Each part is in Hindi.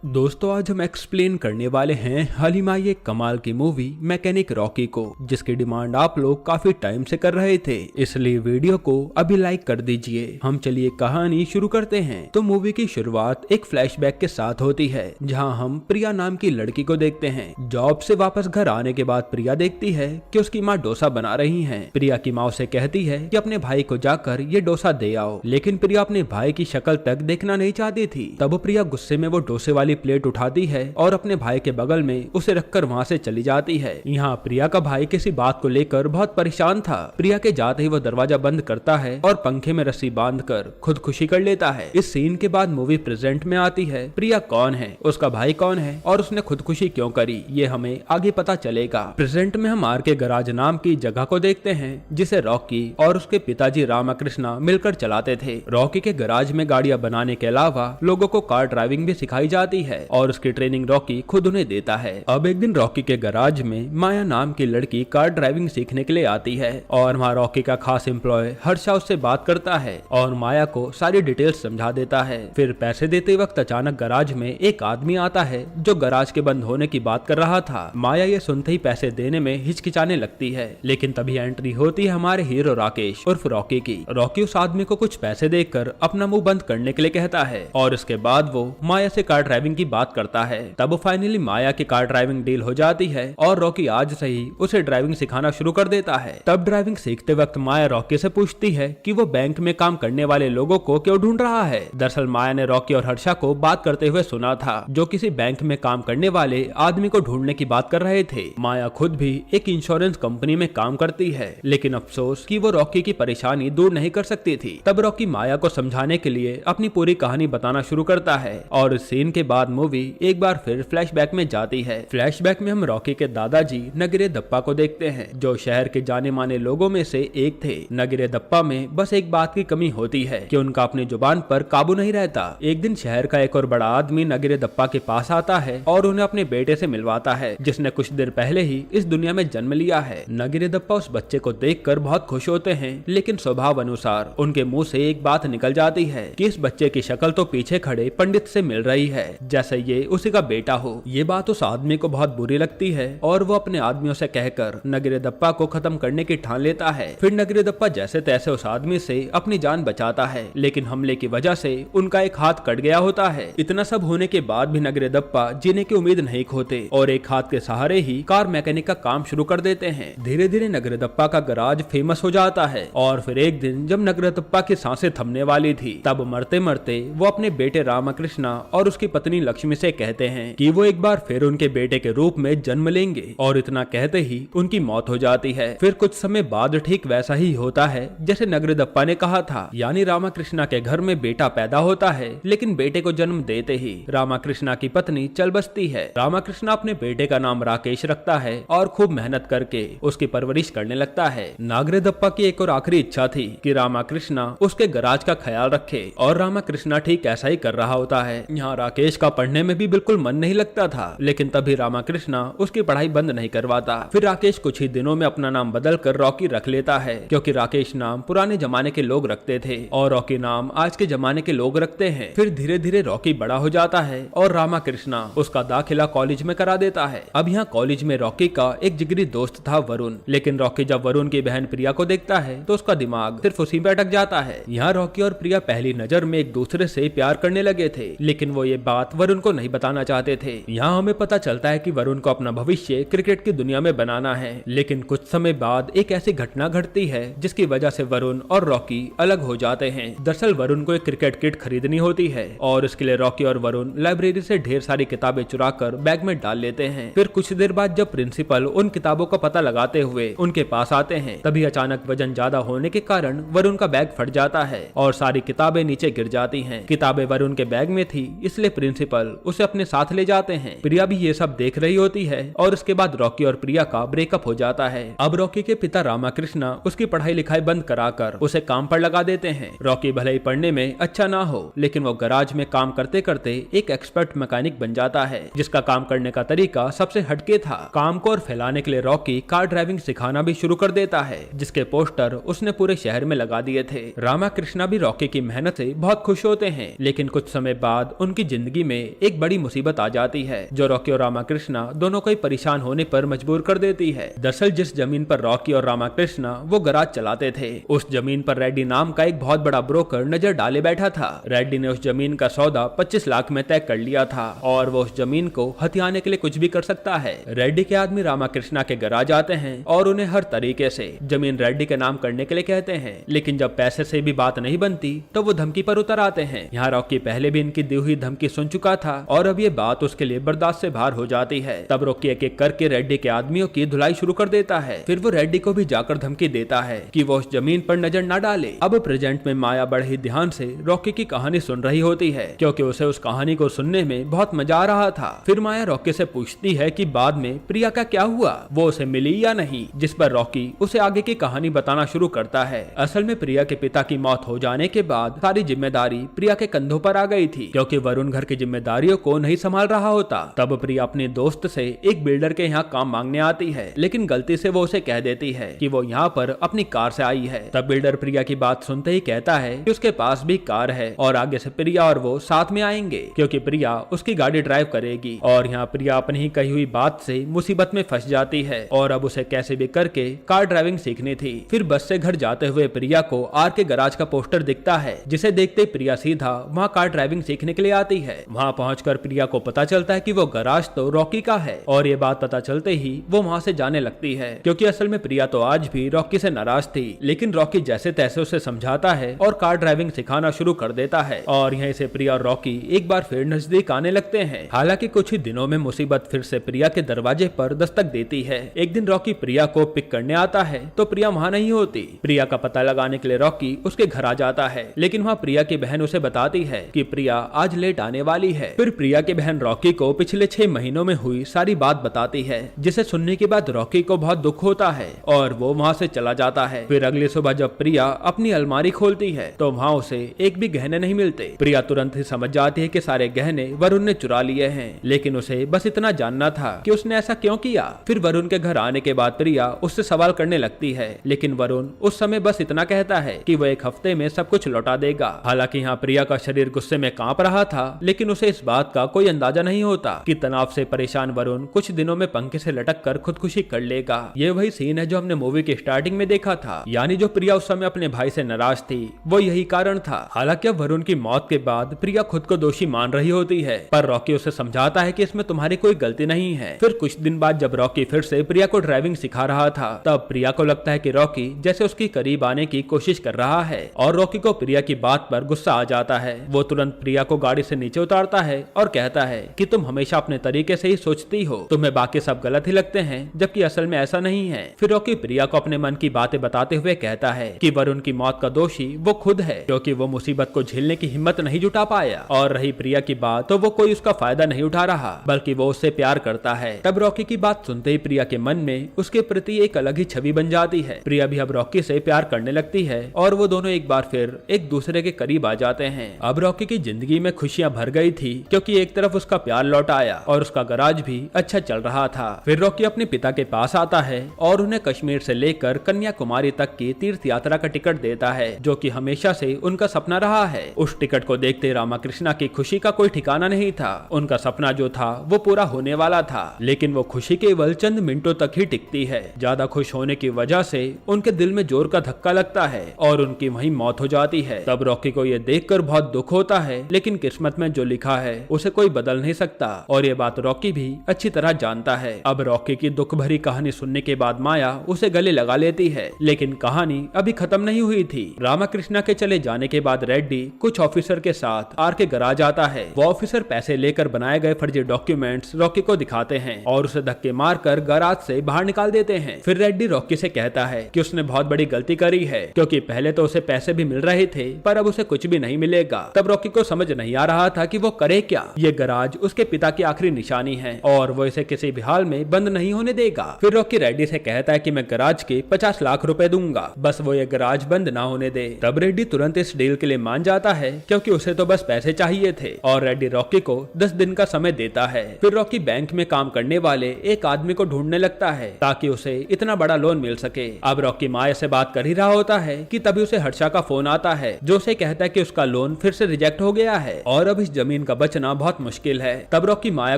दोस्तों आज हम एक्सप्लेन करने वाले हैं हाल ही में ये कमाल की मूवी मैकेनिक रॉकी को, जिसकी डिमांड आप लोग काफी टाइम से कर रहे थे, इसलिए वीडियो को अभी लाइक कर दीजिए। हम चलिए कहानी शुरू करते हैं। तो मूवी की शुरुआत एक फ्लैशबैक के साथ होती है, जहां हम प्रिया नाम की लड़की को देखते हैं। जॉब से वापस घर आने के बाद प्रिया देखती है कि उसकी माँ डोसा बना रही है। प्रिया की माँ उसे कहती है कि अपने भाई को जाकर ये डोसा दे आओ, लेकिन प्रिया अपने भाई की शक्ल तक देखना नहीं चाहती थी। तब प्रिया गुस्से में वो डोसे वाली प्लेट उठाती है और अपने भाई के बगल में उसे रखकर वहाँ से चली जाती है। यहाँ प्रिया का भाई किसी बात को लेकर बहुत परेशान था। प्रिया के जाते ही वो दरवाजा बंद करता है और पंखे में रस्सी बांधकर खुदकुशी कर लेता है। इस सीन के बाद मूवी प्रेजेंट में आती है। प्रिया कौन है, उसका भाई कौन है और उसने खुदकुशी क्यों करी, ये हमें आगे पता चलेगा। प्रेजेंट में हम आर के गराज नाम की जगह को देखते हैं, जिसे रॉकी और उसके पिताजी रामाकृष्णा मिलकर चलाते थे। रॉकी के गराज में गाड़ियां बनाने के अलावा लोगों को कार ड्राइविंग भी सिखाई जाती है और उसकी ट्रेनिंग रॉकी खुद उन्हें देता है। अब एक दिन रॉकी के गराज में माया नाम की लड़की कार ड्राइविंग सीखने के लिए आती है और वहाँ रॉकी का खास एम्प्लॉय हर्षा उससे बात करता है और माया को सारी डिटेल्स समझा देता है। फिर पैसे देते वक्त अचानक गराज में एक आदमी आता है जो गराज के बंद होने की बात कर रहा था। माया ये सुनते ही पैसे देने में हिचकिचाने लगती है, लेकिन तभी एंट्री होती है हमारे हीरो राकेश उर्फ रॉकी की। रॉकी उस आदमी को कुछ पैसे देकर अपना मुंह बंद करने के लिए कहता है और उसके बाद वो माया से कार ड्राइविंग की बात करता है। तब फाइनली माया की कार ड्राइविंग डील हो जाती है और रॉकी आज से ही उसे ड्राइविंग सिखाना शुरू कर देता है। तब ड्राइविंग सीखते वक्त माया रॉकी से पूछती है कि वो बैंक में काम करने वाले लोगों को क्यों ढूंढ रहा है। दरअसल माया ने रॉकी और हर्षा को बात करते हुए सुना था, जो किसी बैंक में काम करने वाले आदमी को ढूंढने की बात कर रहे थे। माया खुद भी एक इंश्योरेंस कंपनी में काम करती है, लेकिन अफसोस कि वो रॉकी की परेशानी दूर नहीं कर सकती थी। तब रॉकी माया को समझाने के लिए अपनी पूरी कहानी बताना शुरू करता है और इस सीन के बाद मूवी एक बार फिर फ्लैशबैक में जाती है। फ्लैशबैक में हम रॉकी के दादाजी नगीरे दप्पा को देखते हैं, जो शहर के जाने माने लोगों में से एक थे। नगीरे दप्पा में बस एक बात की कमी होती है कि उनका अपनी जुबान पर काबू नहीं रहता। एक दिन शहर का एक और बड़ा आदमी नगीरे दप्पा के पास आता है और उन्हें अपने बेटे से मिलवाता है, जिसने कुछ देर पहले ही इस दुनिया में जन्म लिया है। नगीरे दप्पा उस बच्चे को देखकर बहुत खुश होते हैं, लेकिन स्वभाव अनुसार उनके मुंह से एक बात निकल जाती है कि इस बच्चे की शक्ल तो पीछे खड़े पंडित से मिल रही है, जैसे ये उसी का बेटा हो। ये बात उस आदमी को बहुत बुरी लगती है और वो अपने आदमियों से कहकर नगीरे दप्पा को खत्म करने की ठान लेता है। फिर नगीरे दप्पा जैसे तैसे उस आदमी से अपनी जान बचाता है, लेकिन हमले की वजह से उनका एक हाथ कट गया होता है। इतना सब होने के बाद भी नगीरे दप्पा जीने की उम्मीद नहीं खोते और एक हाथ के सहारे ही कार मैकेनिक का काम शुरू कर देते हैं। धीरे धीरे नगीरे दप्पा का गराज फेमस हो जाता है और फिर एक दिन जब नगीरे दप्पा की सांसें थमने वाली थी, तब मरते मरते वो अपने बेटे रामाकृष्णा और उसकी पत्नी लक्ष्मी से कहते हैं कि वो एक बार फिर उनके बेटे के रूप में जन्म लेंगे, और इतना कहते ही उनकी मौत हो जाती है। फिर कुछ समय बाद ठीक वैसा ही होता है जैसे नगीरे दप्पा ने कहा था, यानी रामाकृष्णा के घर में बेटा पैदा होता है, लेकिन बेटे को जन्म देते ही रामाकृष्णा की पत्नी चल बसती है। रामाकृष्णा अपने बेटे का नाम राकेश रखता है और खूब मेहनत करके उसकी परवरिश करने लगता है। नगीरे दप्पा की एक और आखिरी इच्छा थी कि रामाकृष्णा उसके गराज का ख्याल रखे, और रामाकृष्णा ठीक ऐसा ही कर रहा होता है। यहाँ राकेश का पढ़ने में भी बिल्कुल मन नहीं लगता था, लेकिन तभी रामाकृष्णा उसकी पढ़ाई बंद नहीं करवाता। फिर राकेश कुछ ही दिनों में अपना नाम बदलकर रॉकी रख लेता है, क्योंकि राकेश नाम पुराने जमाने के लोग रखते थे और रॉकी नाम आज के जमाने के लोग रखते हैं। फिर धीरे धीरे रॉकी बड़ा हो जाता है और रामाकृष्णा उसका दाखिला कॉलेज में करा देता है। अब यहाँ कॉलेज में रॉकी का एक जिगरी दोस्त था वरुण, लेकिन रॉकी जब वरुण की बहन प्रिया को देखता है तो उसका दिमाग सिर्फ उसी पे अटक जाता है। यहाँ रॉकी और प्रिया पहली नजर में एक दूसरे से प्यार करने लगे थे, लेकिन वो ये बात वरुण को नहीं बताना चाहते थे। यहाँ हमें पता चलता है कि वरुण को अपना भविष्य क्रिकेट की दुनिया में बनाना है, लेकिन कुछ समय बाद एक ऐसी घटना घटती है जिसकी वजह से वरुण और रॉकी अलग हो जाते हैं। दरअसल वरुण को एक क्रिकेट किट खरीदनी होती है और इसके लिए रॉकी और वरुण लाइब्रेरी से ढेर सारी किताबें चुराकर बैग में डाल लेते हैं। फिर कुछ देर बाद जब प्रिंसिपल उन किताबों का पता लगाते हुए उनके पास आते हैं, तभी अचानक वजन ज्यादा होने के कारण वरुण का बैग फट जाता है और सारी किताबें नीचे गिर जाती हैं। किताबें वरुण के बैग में थी, इसलिए प्रिंसिपल उसे अपने साथ ले जाते हैं। प्रिया भी ये सब देख रही होती है और उसके बाद रॉकी और प्रिया का ब्रेकअप हो जाता है। अब रॉकी के पिता रामाकृष्णा उसकी पढ़ाई लिखाई बंद कराकर उसे काम पर लगा देते हैं। रॉकी भले ही पढ़ने में अच्छा ना हो, लेकिन वो गराज में काम करते करते एक एक्सपर्ट मैकेनिक बन जाता है, जिसका काम करने का तरीका सबसे हटके था। काम को और फैलाने के लिए रॉकी कार ड्राइविंग सिखाना भी शुरू कर देता है, जिसके पोस्टर उसने पूरे शहर में लगा दिए थे। रामाकृष्णा भी रॉकी की मेहनत से बहुत खुश होते हैं, लेकिन कुछ समय बाद उनकी जिंदगी में एक बड़ी मुसीबत आ जाती है जो रॉकी और रामाकृष्णा दोनों को ही परेशान होने पर मजबूर कर देती है। दरअसल जिस जमीन पर रॉकी और रामाकृष्णा वो गराज चलाते थे, उस जमीन पर रेड्डी नाम का एक बहुत बड़ा ब्रोकर नजर डाले बैठा था। रेड्डी ने उस जमीन का सौदा 25 लाख में तय कर लिया था और वो उस जमीन को हथियाने के लिए कुछ भी कर सकता है। रेड्डी के आदमी रामाकृष्णा के गराज आते हैं और उन्हें हर तरीके से जमीन रेड्डी के नाम करने के लिए कहते हैं, लेकिन जब पैसे से भी बात नहीं बनती तो वो धमकी पर उतर आते हैं। यहाँ रॉकी पहले भी इनकी दी हुई धमकी सुन चुका था और अब ये बात उसके लिए बर्दाश्त से बाहर हो जाती है। तब रॉकी एक एक करके रेड्डी के आदमियों की धुलाई शुरू कर देता है। फिर वो रेड्डी को भी जाकर धमकी देता है कि वो उस जमीन पर नजर न डाले। अब प्रेजेंट में माया बड़े ही ध्यान से रॉकी की कहानी सुन रही होती है क्योंकि उसे उस कहानी को सुनने में बहुत मजा आ रहा था। फिर माया रॉकी से पूछती है कि बाद में प्रिया का क्या हुआ, वो उसे मिली या नहीं, जिस पर रॉकी उसे आगे की कहानी बताना शुरू करता है। असल में प्रिया के पिता की मौत हो जाने के बाद सारी जिम्मेदारी प्रिया के कंधों पर आ गई थी क्योंकि वरुण घर की जिम्मेदारियों को नहीं संभाल रहा होता। तब प्रिया अपने दोस्त से एक बिल्डर के यहाँ काम मांगने आती है, लेकिन गलती से वो उसे कह देती है कि वो यहाँ पर अपनी कार से आई है। तब बिल्डर प्रिया की बात सुनते ही कहता है कि उसके पास भी कार है और आगे से प्रिया और वो साथ में आएंगे क्योंकि प्रिया उसकी गाड़ी ड्राइव करेगी। और यहाँ प्रिया अपनी ही कही हुई बात से मुसीबत में फंस जाती है और अब उसे कैसे भी करके कार ड्राइविंग सीखनी थी। फिर बस से घर जाते हुए प्रिया को आर के गराज का पोस्टर दिखता है, जिसे देखते प्रिया सीधा वहाँ कार ड्राइविंग सीखने के लिए आती है। वहाँ पहुंचकर प्रिया को पता चलता है कि वो गराज तो रॉकी का है और ये बात पता चलते ही वो वहाँ से जाने लगती है क्योंकि असल में प्रिया तो आज भी रॉकी से नाराज थी, लेकिन रॉकी जैसे तैसे उसे समझाता है और कार ड्राइविंग सिखाना शुरू कर देता है और यहीं से प्रिया और रॉकी एक बार फिर नजदीक आने लगते हैं। हालांकि कुछ ही दिनों में मुसीबत फिर से प्रिया के दरवाजे पर दस्तक देती है। एक दिन रॉकी प्रिया को पिक करने आता है तो प्रिया वहाँ नहीं होती। प्रिया का पता लगाने के लिए रॉकी उसके घर आ जाता है, लेकिन वहाँ प्रिया की बहन उसे बताती है कि प्रिया आज लेट आने वाली है। फिर प्रिया की बहन रॉकी को पिछले 6 महीनों में हुई सारी बात बताती है, जिसे सुनने के बाद रॉकी को बहुत दुख होता है और वो वहाँ से चला जाता है। फिर अगली सुबह जब प्रिया अपनी अलमारी खोलती है तो वहाँ उसे एक भी गहने नहीं मिलते। प्रिया तुरंत ही समझ जाती है कि सारे गहने वरुण ने चुरा लिए हैं, लेकिन उसे बस इतना जानना था कि उसने ऐसा क्यों किया। फिर वरुण के घर आने के बाद प्रिया उससे सवाल करने लगती है, लेकिन वरुण उस समय बस इतना कहता है कि वो एक हफ्ते में सब कुछ लौटा देगा। हालांकि यहाँ प्रिया का शरीर गुस्से में कांप रहा था, लेकिन उसे इस बात का कोई अंदाजा नहीं होता कि तनाव से परेशान वरुण कुछ दिनों में पंखे से लटक कर खुदकुशी कर लेगा। ये वही सीन है जो हमने मूवी की स्टार्टिंग में देखा था, यानी जो प्रिया उस समय अपने भाई से नाराज थी वो यही कारण था। हालांकि अब वरुण की मौत के बाद प्रिया खुद को दोषी मान रही होती है, पर रॉकी उसे समझाता है कि इसमें तुम्हारी कोई गलती नहीं है। फिर कुछ दिन बाद जब रॉकी फिर से प्रिया को ड्राइविंग सिखा रहा था, तब प्रिया को लगता है कि रॉकी जैसे उसकी करीब आने की कोशिश कर रहा है और रॉकी को प्रिया की बात पर गुस्सा आ जाता है। वो तुरंत प्रिया को गाड़ी से नीचे उतारता है और कहता है कि तुम हमेशा अपने तरीके से ही सोचती हो, तुम्हें बाकी सब गलत ही लगते हैं, जबकि असल में ऐसा नहीं है। फिर रॉकी प्रिया को अपने मन की बातें बताते हुए कहता है कि वरुण की मौत का दोषी वो खुद है क्योंकि वो मुसीबत को झेलने की हिम्मत नहीं जुटा पाया, और रही प्रिया की बात तो वो कोई उसका फायदा नहीं उठा रहा बल्कि वो उससे प्यार करता है। तब रॉकी की बात सुनते ही प्रिया के मन में उसके प्रति एक अलग ही छवि बन जाती है। प्रिया भी अब रॉकी से प्यार करने लगती है और वो दोनों एक बार फिर एक दूसरे के करीब आ जाते हैं। अब रॉकी की जिंदगी में खुशियां भर गई थी क्योंकि एक तरफ उसका प्यार लौट आया और उसका गराज भी अच्छा चल रहा था। फिर रॉकी अपने पिता के पास आता है और उन्हें कश्मीर से लेकर कन्याकुमारी तक की तीर्थ यात्रा का टिकट देता है, जो कि हमेशा से उनका सपना रहा है। उस टिकट को देखते रामाकृष्णा की खुशी का कोई ठिकाना नहीं था। उनका सपना जो था वो पूरा होने वाला था, लेकिन वो खुशी केवल चंद मिनटों तक ही टिकती है। ज्यादा खुश होने की वजह से उनके दिल में जोर का धक्का लगता है और उनकी वहीं मौत हो जाती है। तब रॉकी को ये देखकर बहुत दुख होता है, लेकिन किस्मत में जो लिखा है उसे कोई बदल नहीं सकता और ये बात रॉकी भी अच्छी तरह जानता है। अब रॉकी की दुख भरी कहानी सुनने के बाद माया उसे गले लगा लेती है, लेकिन कहानी अभी खत्म नहीं हुई थी। रामाकृष्णा के चले जाने के बाद रेड्डी कुछ ऑफिसर के साथ आर के गराज आता है। वो ऑफिसर पैसे लेकर बनाए गए फर्जी डॉक्यूमेंट्स रॉकी को दिखाते हैं और उसे धक्के मारकर गराज से बाहर निकाल देते हैं। फिर रेड्डी रॉकी से कहता है कि उसने बहुत बड़ी गलती करी है क्योंकि पहले तो उसे पैसे भी मिल रहे थे पर अब उसे कुछ भी नहीं मिलेगा। तब रॉकी को समझ नहीं आ रहा था कि वो करे क्या। ये गराज उसके पिता की आखिरी निशानी है और वो इसे किसी भी हाल में बंद नहीं होने देगा। फिर रॉकी रेड्डी से कहता है कि मैं गराज के 50 लाख रुपए दूंगा, बस वो ये गराज बंद ना होने दे। तब रेड्डी तुरंत इस डील के लिए मान जाता है क्योंकि उसे तो बस पैसे चाहिए थे और रेड्डी रॉकी को 10 दिन का समय देता है। फिर रॉकी बैंक में काम करने वाले एक आदमी को ढूंढने लगता है ताकि उसे इतना बड़ा लोन मिल सके। अब रॉकी माया से बात कर ही रहा होता है कि तभी उसे हर्षा का फोन आता है जो उसे कहता है कि उसका लोन फिर से रिजेक्ट हो गया है और अब इस जमीन लेकिन इनका बचना बहुत मुश्किल है। तब रॉकी माया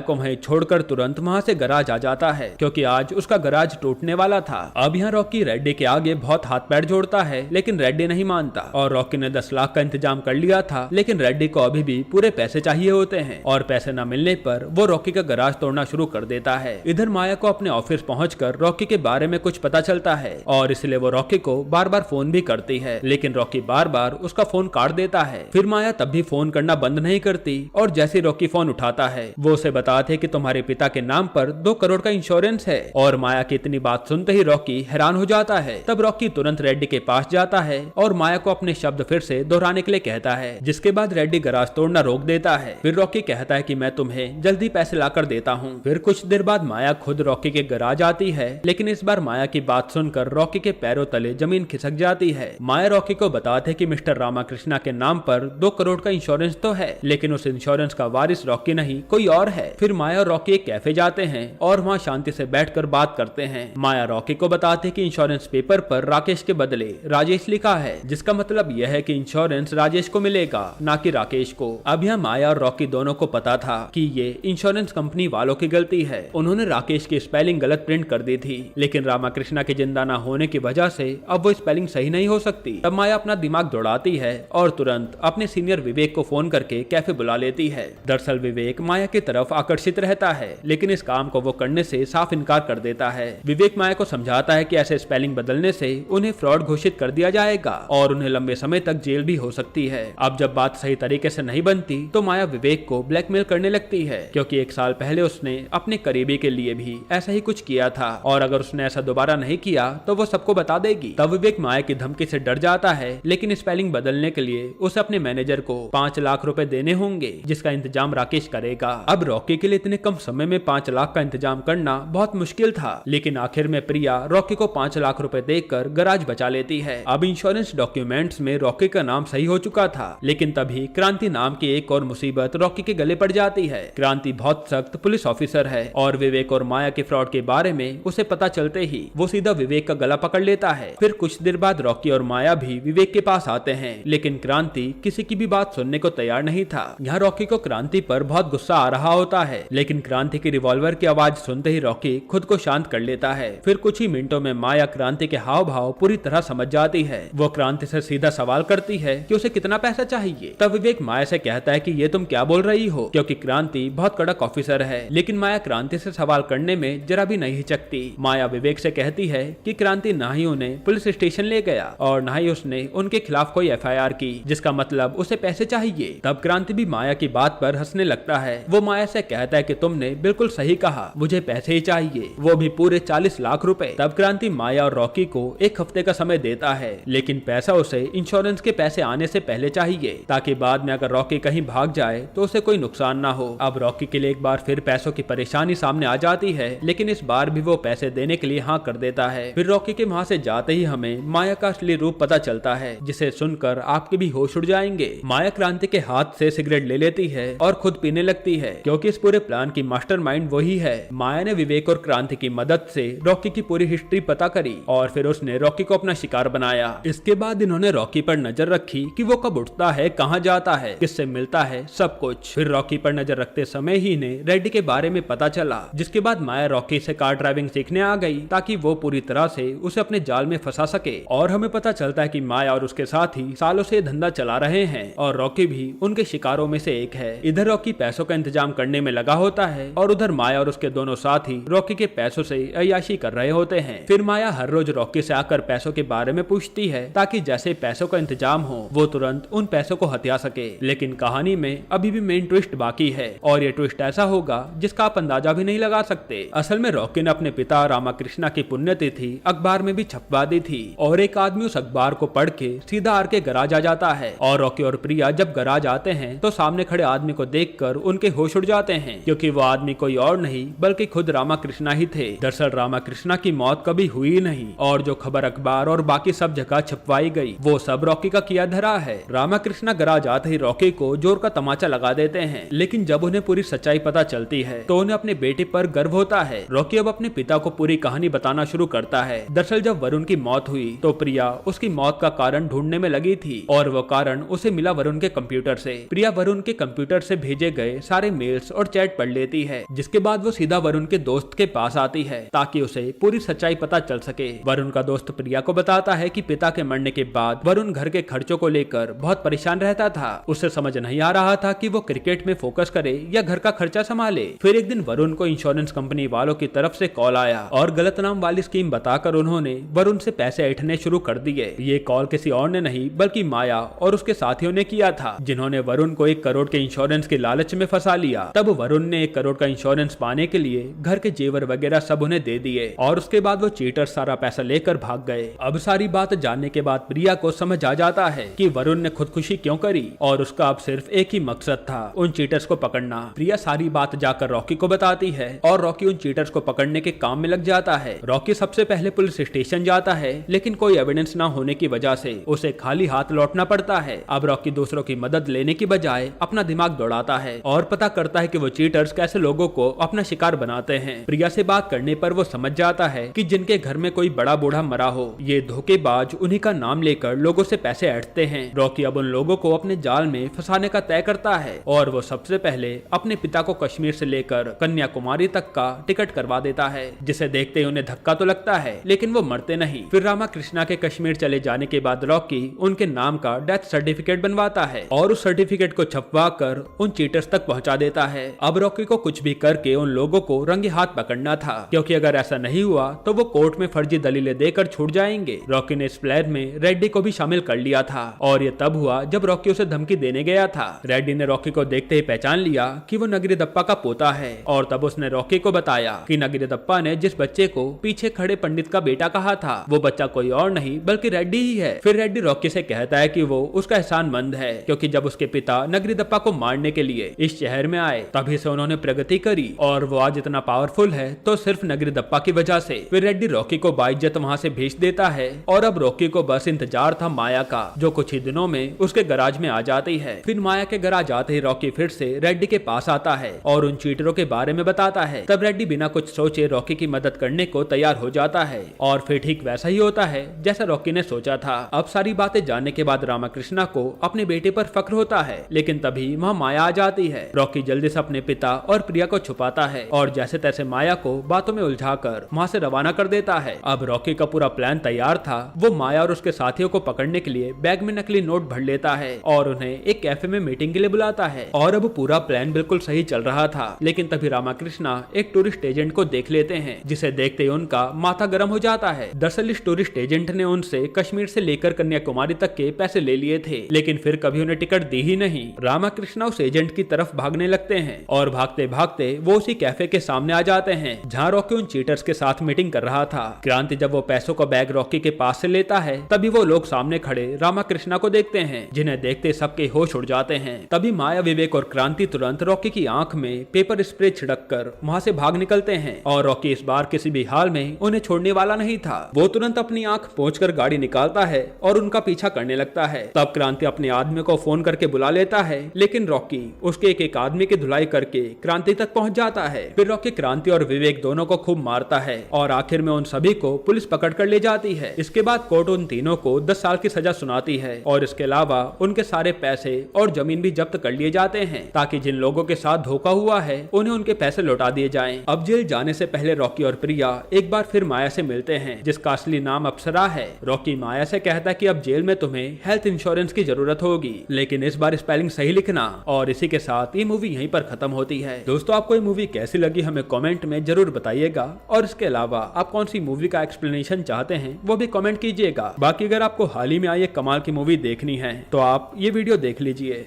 को वहीं छोड़कर तुरंत वहां से गराज आ जाता है क्योंकि आज उसका गराज टूटने वाला था। अब यहाँ रॉकी रेड्डी के आगे बहुत हाथ पैर जोड़ता है, लेकिन रेड्डी नहीं मानता और रॉकी ने 10 लाख का इंतजाम कर लिया था, लेकिन रेड्डी को अभी भी पूरे पैसे चाहिए होते हैं और पैसे न मिलने पर वो रॉकी का गराज तोड़ना शुरू कर देता है। इधर माया को अपने ऑफिस पहुंचकर रॉकी के बारे में कुछ पता चलता है और इसलिए वो रॉकी को बार बार फोन भी करती है, लेकिन रॉकी बार बार उसका फोन काट देता है। फिर माया तब भी फोन करना बंद नहीं करती और जैसे रॉकी फोन उठाता है वो उसे बताते हैं कि तुम्हारे पिता के नाम पर 2 करोड़ का इंश्योरेंस है। और माया की इतनी बात सुनते ही रॉकी हैरान हो जाता है। तब रॉकी तुरंत रेड्डी के पास जाता है और माया को अपने शब्द फिर से दोहराने के लिए कहता है, जिसके बाद रेड्डी गराज तोड़ना रोक देता है। फिर रॉकी कहता है कि मैं तुम्हें जल्दी पैसे लाकर देता हूँ। फिर कुछ देर बाद माया खुद रॉकी के गराज आती है, लेकिन इस बार माया की बात सुनकर रॉकी के पैरों तले जमीन खिसक जाती है। माया रॉकी को बताते हैं कि मिस्टर रामाकृष्णा के नाम पर 2 करोड़ का इंश्योरेंस तो है, लेकिन उस इंश्योरेंस का वारिस रॉकी नहीं कोई और है। फिर माया और रॉकी एक कैफे जाते हैं और वहाँ शांति से बैठकर बात करते हैं। माया रॉकी को बताते हैं कि इंश्योरेंस पेपर पर राकेश के बदले राजेश लिखा है, जिसका मतलब यह है कि इंश्योरेंस राजेश को मिलेगा, ना कि राकेश को। अब यहाँ माया और रॉकी दोनों को पता था कि ये इंश्योरेंस कंपनी वालों की गलती है। उन्होंने राकेश की स्पेलिंग गलत प्रिंट कर दी थी, लेकिन रामाकृष्णा के जिंदा न होने की वजह से अब वो स्पेलिंग सही नहीं हो सकती। तब माया अपना दिमाग दौड़ाती है और तुरंत अपने सीनियर विवेक को फोन करके कैफे बुला लेती है। दरअसल विवेक माया की तरफ आकर्षित रहता है, लेकिन इस काम को वो करने से साफ इनकार कर देता है। विवेक माया को समझाता है कि ऐसे स्पेलिंग बदलने से उन्हें फ्रॉड घोषित कर दिया जाएगा और उन्हें लंबे समय तक जेल भी हो सकती है। अब जब बात सही तरीके से नहीं बनती तो माया विवेक को ब्लैकमेल करने लगती है, क्योंकि 1 साल पहले उसने अपने करीबी के लिए भी ऐसा ही कुछ किया था और अगर उसने ऐसा दोबारा नहीं किया तो वो सबको बता देगी। तब विवेक माया की धमकी से डर जाता है, लेकिन स्पेलिंग बदलने के लिए उसे अपने मैनेजर को 5 लाख रुपए देने होंगे, जिसका इंतजाम राकेश करेगा। अब रॉकी के लिए इतने कम समय में 5 लाख का इंतजाम करना बहुत मुश्किल था, लेकिन आखिर में प्रिया रॉकी को 5 लाख रुपए देकर गराज बचा लेती है। अब इंश्योरेंस डॉक्यूमेंट्स में रॉकी का नाम सही हो चुका था, लेकिन तभी क्रांति नाम की एक और मुसीबत रॉकी के गले पड़ जाती है। क्रांति बहुत सख्त पुलिस ऑफिसर है और विवेक और माया के फ्रॉड के बारे में उसे पता चलते ही वो सीधा विवेक का गला पकड़ लेता है। फिर कुछ देर बाद रॉकी और माया भी विवेक के पास आते हैं, लेकिन क्रांति किसी की भी बात सुनने को तैयार नहीं था। यहाँ रॉकी को क्रांति पर बहुत गुस्सा आ रहा होता है, लेकिन क्रांति की रिवॉल्वर की आवाज सुनते ही रॉकी खुद को शांत कर लेता है। फिर कुछ ही मिनटों में माया क्रांति के हाव भाव पूरी तरह समझ जाती है। वो क्रांति से सीधा सवाल करती है कि उसे कितना पैसा चाहिए। तब विवेक माया से कहता है कि ये तुम क्या बोल रही हो, क्योंकि क्रांति बहुत कड़क ऑफिसर है। लेकिन माया क्रांति से सवाल करने में जरा भी नहीं हिचकती। माया विवेक से कहती है कि क्रांति ना ही उन्हें पुलिस स्टेशन ले गया और ना ही उसने उनके खिलाफ कोई FIR की, जिसका मतलब उसे पैसे चाहिए। तब क्रांति भी माया की बात पर हंसने लगता है। वो माया से कहता है कि तुमने बिल्कुल सही कहा, मुझे पैसे ही चाहिए, वो भी पूरे 40 लाख रुपए। तब क्रांति माया और रॉकी को 1 हफ्ते का समय देता है, लेकिन पैसा उसे इंश्योरेंस के पैसे आने से पहले चाहिए, ताकि बाद में अगर रॉकी कहीं भाग जाए तो उसे कोई नुकसान ना हो। अब रॉकी के लिए एक बार फिर पैसों की परेशानी सामने आ जाती है, लेकिन इस बार भी वो पैसे देने के लिए हाँ कर देता है। फिर रॉकी के वहाँ से जाते ही हमें माया का असली रूप पता चलता है, जिसे सुनकर आपके भी होश उड़ जाएंगे। माया क्रांति के हाथ से सिगरेट ले लेती है और खुद पीने लगती है, क्योंकि इस पूरे प्लान की मास्टरमाइंड वही है। माया ने विवेक और क्रांति की मदद से रॉकी की पूरी हिस्ट्री पता करी और फिर उसने रॉकी को अपना शिकार बनाया। इसके बाद इन्होंने रॉकी पर नजर रखी कि वो कब उठता है, कहाँ जाता है, किससे मिलता है, सब कुछ। फिर रॉकी पर नजर रखते समय ही इन्हें रेड्डी के बारे में पता चला, जिसके बाद माया रॉकी से कार ड्राइविंग सीखने आ गई ताकि वो पूरी तरह से उसे अपने जाल में फंसा सके। और हमें पता चलता है कि माया और उसके साथी सालों से धंधा चला रहे हैं और रॉकी भी उनके शिकारों में से एक है। इधर रॉकी पैसों का इंतजाम करने में लगा होता है और उधर माया और उसके दोनों साथी रॉकी के पैसों से अय्याशी कर रहे होते हैं। फिर माया हर रोज रॉकी से आकर पैसों के बारे में पूछती है, ताकि जैसे पैसों का इंतजाम हो वो तुरंत उन पैसों को हथिया सके। लेकिन कहानी में अभी भी मेन ट्विस्ट बाकी है और ये ट्विस्ट ऐसा होगा जिसका आप अंदाजा भी नहीं लगा सकते। असल में रॉकी ने अपने पिता रामाकृष्णा की पुण्यतिथि अखबार में भी छपवा दी थी और एक आदमी उस अखबार को पढ़ के सीधा आर के गराज आ जाता है। और रॉकी और प्रिया जब गराज आते हैं तो सामने खड़े आदमी को देखकर उनके होश उड़ जाते हैं, क्योंकि वो आदमी कोई और नहीं बल्कि खुद रामाकृष्णा ही थे। दरअसल रामाकृष्णा की मौत कभी हुई नहीं और जो खबर अखबार और बाकी सब जगह छपवाई गई वो सब रॉकी का किया धरा है। रामाकृष्णा गराज आते ही रॉकी को जोर का तमाचा लगा देते हैं, लेकिन जब उन्हें पूरी सच्चाई पता चलती है तो उन्हें अपने बेटे पर गर्व होता है। रॉकी अब अपने पिता को पूरी कहानी बताना शुरू करता है। दरअसल जब वरुण की मौत हुई तो प्रिया उसकी मौत का कारण ढूंढने में लगी थी और वो कारण उसे मिला वरुण के कंप्यूटर से। प्रिया वरुण के कंप्यूटर से भेजे गए सारे मेल्स और चैट पढ़ लेती है, जिसके बाद वो सीधा वरुण के दोस्त के पास आती है ताकि उसे पूरी सच्चाई पता चल सके। वरुण का दोस्त प्रिया को बताता है कि पिता के मरने के बाद वरुण घर के खर्चों को लेकर बहुत परेशान रहता था। उसे समझ नहीं आ रहा था कि वो क्रिकेट में फोकस करे या घर का खर्चा संभाले। फिर एक दिन वरुण को इंश्योरेंस कंपनी वालों की तरफ से कॉल आया और गलत नाम वाली स्कीम बताकर उन्होंने वरुण से पैसे ऐंठने शुरू कर दिए। ये कॉल किसी और ने नहीं बल्कि माया और उसके साथियों ने किया था, जिन्होंने वरुण को 1 करोड़ के इंश्योरेंस के लालच में फंसा लिया। तब वरुण ने 1 करोड़ का इंश्योरेंस पाने के लिए घर के जेवर वगैरह सब उन्हें दे दिए और उसके बाद वो चीटर सारा पैसा लेकर भाग गए। अब सारी बात जानने के बाद प्रिया को समझ आ जाता है कि वरुण ने खुदकुशी क्यों करी और उसका अब सिर्फ एक ही मकसद था, उन चीटर्स को पकड़ना। प्रिया सारी बात जाकर रॉकी को बताती है और रॉकी उन चीटर्स को पकड़ने के काम में लग जाता है। रॉकी सबसे पहले पुलिस स्टेशन जाता है, लेकिन कोई एविडेंस ना होने की वजह से उसे खाली हाथ लौटना पड़ता है। अब रॉकी दूसरों की मदद लेने की बजाय अपना दिमाग दौड़ाता है और पता करता है कि वो चीटर्स कैसे लोगों को अपना शिकार बनाते हैं। प्रिया से बात करने पर वो समझ जाता है कि जिनके घर में कोई बड़ा बूढ़ा मरा हो, ये धोखेबाज उन्हीं का नाम लेकर लोगों से पैसे ऐंठते हैं। रॉकी अब उन लोगों को अपने जाल में फंसाने का तय करता है और वो सबसे पहले अपने पिता को कश्मीर से लेकर कन्याकुमारी तक का टिकट करवा देता है, जिसे देखते ही उन्हें धक्का तो लगता है लेकिन वो मरते नहीं। फिर रामा कृष्णा के कश्मीर चले जाने के बाद रॉकी उनके नाम का डेथ सर्टिफिकेट बनवाता है और उस सर्टिफिकेट को छपवा कर उन चीटर्स तक पहुंचा देता है। अब रॉकी को कुछ भी करके उन लोगों को रंगे हाथ पकड़ना था, क्योंकि अगर ऐसा नहीं हुआ तो वो कोर्ट में फर्जी दलीलें देकर छूट जाएंगे। रॉकी ने इस प्लान में रेड्डी को भी शामिल कर लिया था और ये तब हुआ जब रॉकी उसे धमकी देने गया था। रेड्डी ने रॉकी को देखते ही पहचान लिया कि वो नगरीदप्पा का पोता है और तब उसने रॉकी को बताया कि नगरीदप्पा ने जिस बच्चे को पीछे खड़े पंडित का बेटा कहा था, वो बच्चा कोई और नहीं बल्कि रेड्डी ही है। फिर रेड्डी रॉकी से कहता है कि वो उसका एहसानमंद है, क्योंकि जब उसके पिता नगरीदप्पा को मारने के लिए इस शहर में आए तभी से उन्होंने प्रगति करी और वो आज इतना पावरफुल है तो सिर्फ नगरीदप्पा की वजह से। फिर रेड्डी रॉकी को बाइज्जत वहाँ से भेज देता है और अब रॉकी को बस इंतजार था माया का, जो कुछ ही दिनों में उसके गराज में आ जाती है। फिर माया के गराज आते ही रॉकी फिर से रेड्डी के पास आता है और उन चीटरों के बारे में बताता है। तब रेड्डी बिना कुछ सोचे रॉकी की मदद करने को तैयार हो जाता है और फिर ठीक वैसा ही होता है जैसा रॉकी ने सोचा था। अब सारी बातें जानने के बाद रामाकृष्णा को अपने बेटे पर फक्र होता है, लेकिन तभी वहाँ माया आ जाती है। रॉकी जल्दी से अपने पिता और प्रिया को छुपाता है और जैसे तैसे माया को बातों में उलझाकर वहाँ से रवाना कर देता है। अब रॉकी का पूरा प्लान तैयार था। वो माया और उसके साथियों को पकड़ने के लिए बैग में नकली नोट भर लेता है और उन्हें एक कैफे में मीटिंग के लिए बुलाता है और अब पूरा प्लान बिल्कुल सही चल रहा था। लेकिन तभी रामाकृष्णा एक टूरिस्ट एजेंट को देख लेते हैं, जिसे देखते ही उनका माथा गर्म हो जाता है। दरअसल इस टूरिस्ट एजेंट ने उनसे कश्मीर से लेकर कन्याकुमारी तक के पैसे ले लिए थे, लेकिन फिर कभी उन्हें टिकट दी ही नहीं। रामाकृष्णा उस एजेंट की तरफ भागने लगते हैं और भागते भागते वो उसी कैफे के सामने आ जाते हैं जहाँ रॉकी उन चीटर्स के साथ मीटिंग कर रहा था। क्रांति जब वो पैसों का बैग रॉकी के पास से लेता है तभी वो लोग सामने खड़े रामाकृष्णा को देखते हैं, जिन्हें देखते सबके होश उड़ जाते हैं। तभी माया, विवेक और क्रांति तुरंत रॉकी की आंख में पेपर स्प्रे छिड़क कर वहाँ से भाग निकलते हैं और रॉकी इस बार किसी भी हाल में उन्हें छोड़ने वाला नहीं था। वो तुरंत अपनी आंख पोंछकर गाड़ी निकालता है और उनका पीछा करने लगता है। तब क्रांति अपने आदमी को फोन करके बुला लेता है, लेकिन रॉकी उसके एक एक आदमी की धुलाई करके क्रांति तक पहुंच जाता है। फिर रॉकी क्रांति और विवेक दोनों को खूब मारता है और आखिर में उन सभी को पुलिस पकड़ कर ले जाती है। इसके बाद कोर्ट उन तीनों को 10 साल की सजा सुनाती है और इसके अलावा उनके सारे पैसे और जमीन भी जब्त कर लिए जाते हैं, ताकि जिन लोगों के साथ धोखा हुआ है उन्हें उनके पैसे लौटा दिए जाएं। अब जेल जाने से पहले रॉकी और प्रिया एक बार फिर माया से मिलते हैं, जिसका असली नाम अप्सरा है। रॉकी माया से कहता है कि अब जेल में तुम्हें हेल्थ इंश्योरेंस की जरूरत होगी, लेकिन इस बार स्पेलिंग सही लिखना। और इसी के साथ ये मूवी यहीं पर खत्म होती है। दोस्तों, आपको ये मूवी कैसी लगी हमें कमेंट में जरूर बताइएगा और इसके अलावा आप कौन सी मूवी का एक्सप्लेनेशन चाहते हैं वो भी कमेंट कीजिएगा। बाकी अगर आपको हाल ही में आई एक कमाल की मूवी देखनी है तो आप ये वीडियो देख लीजिए।